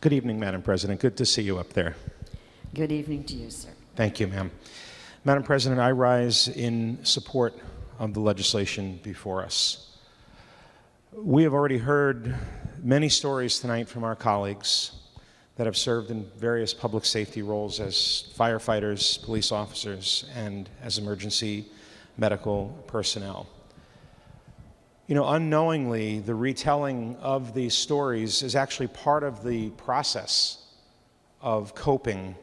Good evening, Madam President. Good to see you up there. Good evening to you, sir. Thank you, ma'am. Madam President, I rise in support of the legislation before us. We have already heard many stories tonight from our colleagues that have served in various public safety roles as firefighters, police officers, and as emergency medical personnel. You know, unknowingly, the retelling of these stories is actually part of the process of coping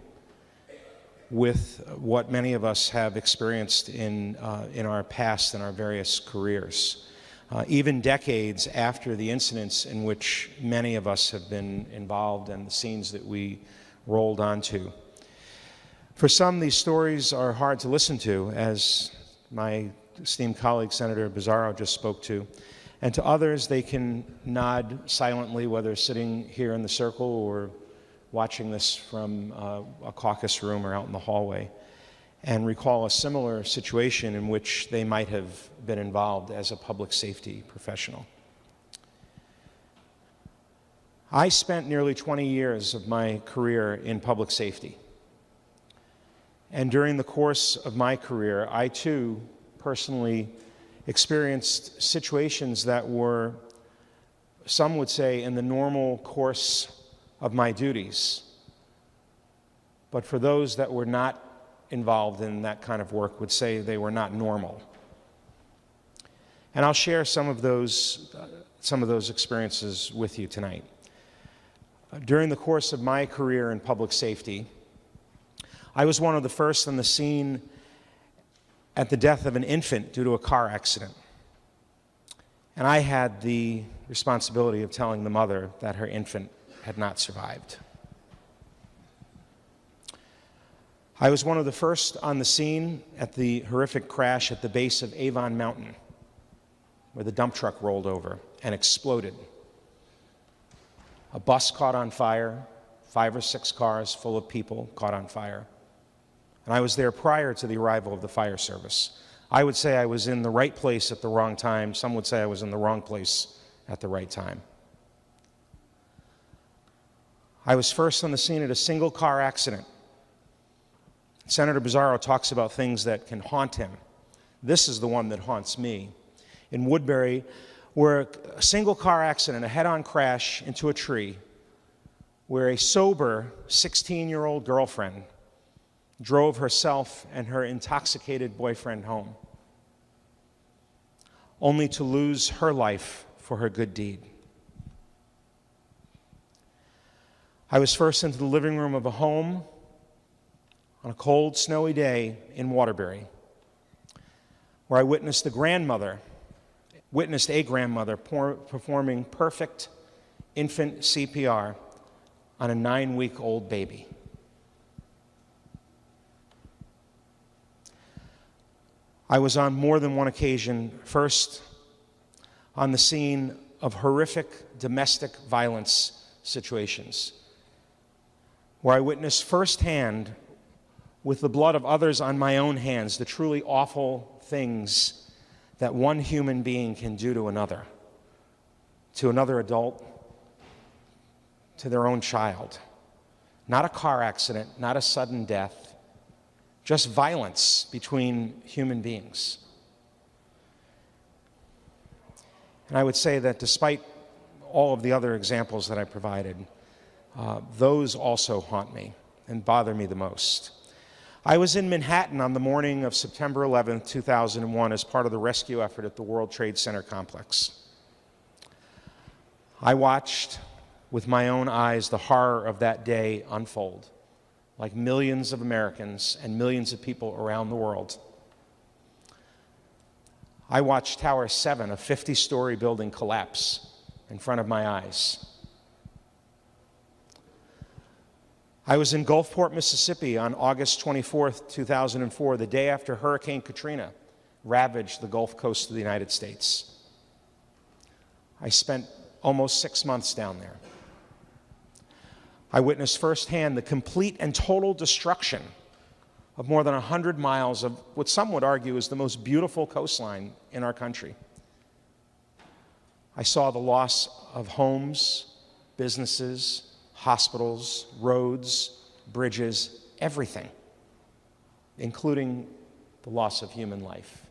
with what many of us have experienced in our past and our various careers, even decades after the incidents in which many of us have been involved and the scenes that we rolled onto. For some, these stories are hard to listen to, as my esteemed colleague, Senator Bizzarro, just spoke to. And to others, they can nod silently, whether sitting here in the circle or watching this from a caucus room or out in the hallway, and recall a similar situation in which they might have been involved as a public safety professional. I spent nearly 20 years of my career in public safety. And during the course of my career, I too personally experienced situations that were, some would say, in the normal course of my duties. But for those that were not involved in that kind of work would say they were not normal. And I'll share some of those experiences with you tonight. During the course of my career in public safety, I was one of the first on the scene at the death of an infant due to a car accident. And I had the responsibility of telling the mother that her infant had not survived. I was one of the first on the scene at the horrific crash at the base of Avon Mountain, where the dump truck rolled over and exploded. A bus caught on fire, 5 or 6 cars full of people caught on fire. And I was there prior to the arrival of the fire service. I would say I was in the right place at the wrong time. Some would say I was in the wrong place at the right time. I was first on the scene at a single car accident. Senator Bizzarro talks about things that can haunt him. This is the one that haunts me. In Woodbury, where a single car accident, a head-on crash into a tree, where a sober 16-year-old girlfriend drove herself and her intoxicated boyfriend home, only to lose her life for her good deed. I was first into the living room of a home on a cold, snowy day in Waterbury, where I witnessed a grandmother performing perfect infant CPR on a 9-week-old baby. I was on more than one occasion, first on the scene of horrific domestic violence situations, where I witnessed firsthand, with the blood of others on my own hands, the truly awful things that one human being can do to another adult, to their own child. Not a car accident, not a sudden death, just violence between human beings. And I would say that despite all of the other examples that I provided, those also haunt me and bother me the most. I was in Manhattan on the morning of September 11th, 2001, as part of the rescue effort at the World Trade Center complex. I watched with my own eyes the horror of that day unfold, like millions of Americans and millions of people around the world. I watched Tower 7, a 50-story building, collapse in front of my eyes. I was in Gulfport, Mississippi on August 24th, 2004, the day after Hurricane Katrina ravaged the Gulf Coast of the United States. I spent almost 6 months down there. I witnessed firsthand the complete and total destruction of more than 100 miles of what some would argue is the most beautiful coastline in our country. I saw the loss of homes, businesses, hospitals, roads, bridges, everything, including the loss of human life.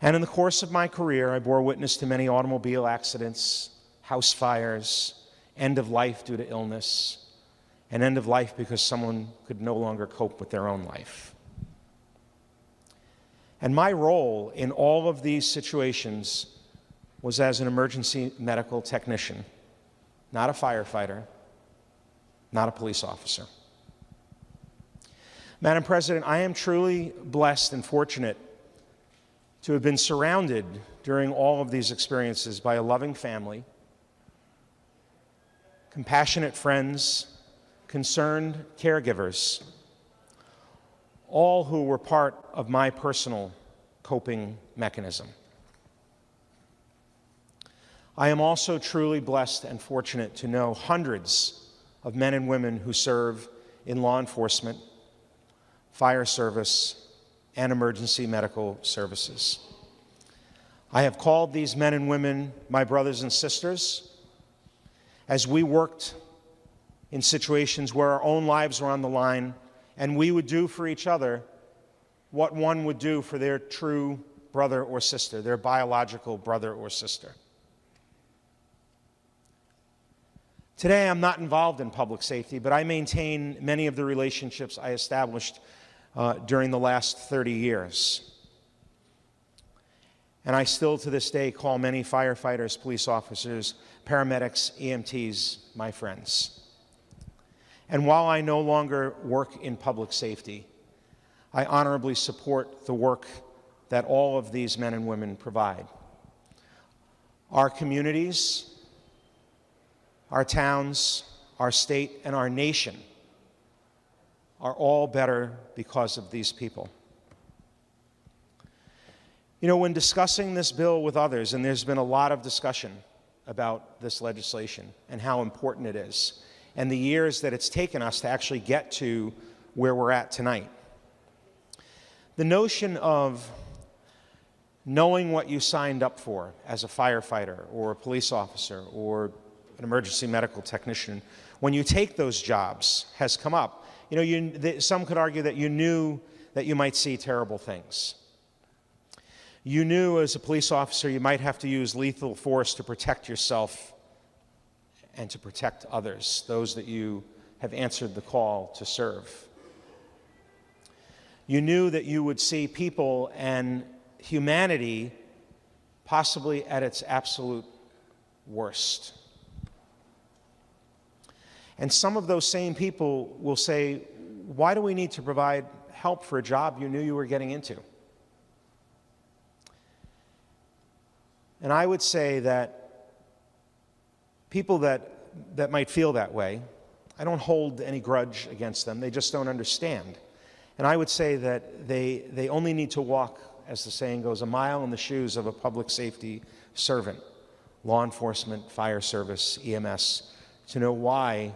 And in the course of my career, I bore witness to many automobile accidents, house fires, end of life due to illness, and end of life because someone could no longer cope with their own life. And my role in all of these situations was as an emergency medical technician, not a firefighter, not a police officer. Madam President, I am truly blessed and fortunate to have been surrounded during all of these experiences by a loving family, compassionate friends, concerned caregivers, all who were part of my personal coping mechanism. I am also truly blessed and fortunate to know hundreds of men and women who serve in law enforcement, fire service, and emergency medical services. I have called these men and women my brothers and sisters as we worked in situations where our own lives were on the line, and we would do for each other what one would do for their true brother or sister, their biological brother or sister. Today, I'm not involved in public safety, but I maintain many of the relationships I established during the last 30 years. And I still, to this day, call many firefighters, police officers, paramedics, EMTs, my friends. And while I no longer work in public safety, I honorably support the work that all of these men and women provide. Our communities, our towns, our state, and our nation are all better because of these people. You know, when discussing this bill with others, and there's been a lot of discussion about this legislation and how important it is, and the years that it's taken us to actually get to where we're at tonight. The notion of knowing what you signed up for as a firefighter or a police officer or an emergency medical technician, when you take those jobs, has come up. You know, some could argue that you knew that you might see terrible things. You knew as a police officer you might have to use lethal force to protect yourself and to protect others, those that you have answered the call to serve. You knew that you would see people and humanity possibly at its absolute worst. And some of those same people will say, why do we need to provide help for a job you knew you were getting into? And I would say that people that might feel that way, I don't hold any grudge against them, they just don't understand. And I would say that they only need to walk, as the saying goes, a mile in the shoes of a public safety servant, law enforcement, fire service, EMS, to know why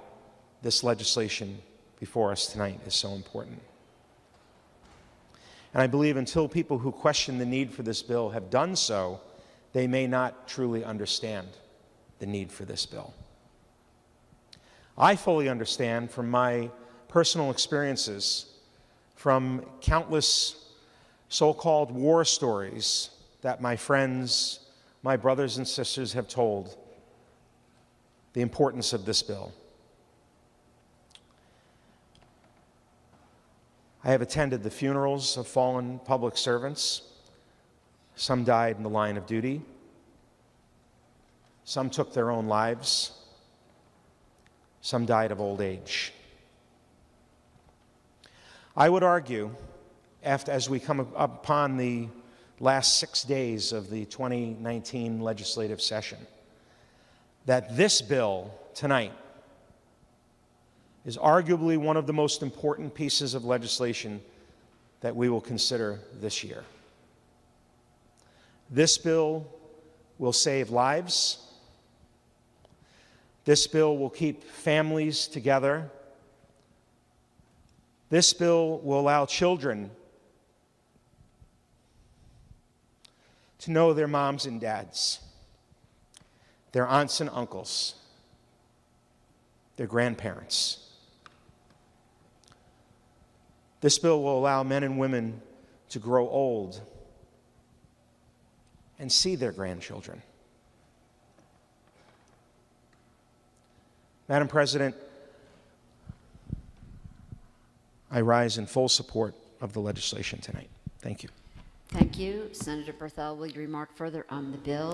this legislation before us tonight is so important. And I believe until people who question the need for this bill have done so, they may not truly understand the need for this bill. I fully understand from my personal experiences, from countless so-called war stories that my friends, my brothers and sisters have told, the importance of this bill. I have attended the funerals of fallen public servants. Some died in the line of duty. Some took their own lives. Some died of old age. I would argue, as we come upon the last 6 days of the 2019 legislative session, that this bill tonight is arguably one of the most important pieces of legislation that we will consider this year. This bill will save lives. This bill will keep families together. This bill will allow children to know their moms and dads, their aunts and uncles, their grandparents. This bill will allow men and women to grow old and see their grandchildren. Madam President, I rise in full support of the legislation tonight. Thank you. Thank you. Senator Berthel, will you remark further on the bill?